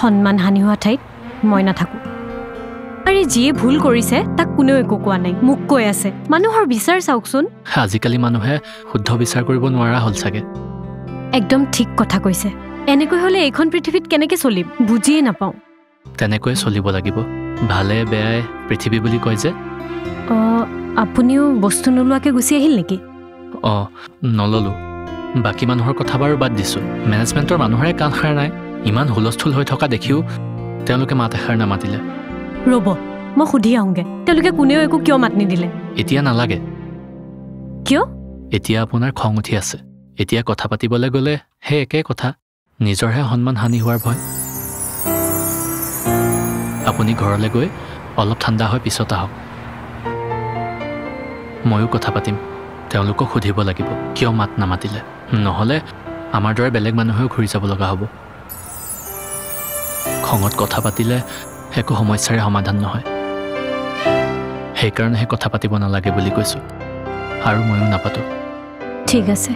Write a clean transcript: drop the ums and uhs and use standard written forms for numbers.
সন্মান হানি হোৱা ঠাইত মই নাথাকো আৰে যিয়ে ভুল কৰিছে তাক কোনেও একো কোৱা নাই মোক কৈ আছে মানুহৰ বিচাৰ চাওকচোন আজিকালি মানুহে শুদ্ধ বিচাৰ কৰিব নোৱাৰা হ'ল চাগে একদম ঠিক কথা কৈছে এনেকৈ হলে এইখন পৃথিৱীত কেনেকৈ চলিম বুজিয়ে নাপাওঁ তেনেকৈ চলিব লাগিব ভালে বেয়াই পৃথিৱী বুলি কয় যে আপুনিও বস্তু নোলোৱাকৈ গুচি আহিল নেকি নললো বাকী মানুহৰ কথা বাৰু বাদ দিছোঁ মেনেজমেণ্টৰ মানুহৰে কাণ সাৰ নাই ইমান হুলস্থুল হৈ থকা দেখিও তেওঁলোকে মাত এষাৰ নামাতিলে ৰ'ব মই সুধি আহোঁগৈ তেওঁলোকে কোনেও একো কিয় মাত নিদিলে এতিয়া নালাগে কিয় এতিয়া আপোনাৰ খং উঠি আছে এতিয়া কথা পাতিবলৈ গ'লে সেই একে কথা নিজৰহে সন্মান হানি হোৱাৰ ভয় আপুনি ঘৰলৈ গৈ অলপ ঠাণ্ডা হৈ পিছত আহক ময়ো কথা পাতিম তেওঁলোকক সুধিব লাগিব কিয় মাত নামাতিলে নহ'লে আমাৰ দৰে বেলেগ মানুহেও ঘূৰি যাব লগা হ'ব খঙত কথা পাতিলে একো সমস্যাৰে সমাধান নহয় সেইকাৰণেহে কথা পাতিব নালাগে বুলি কৈছোঁ আৰু ময়ো নাপাতো ঠিক আছে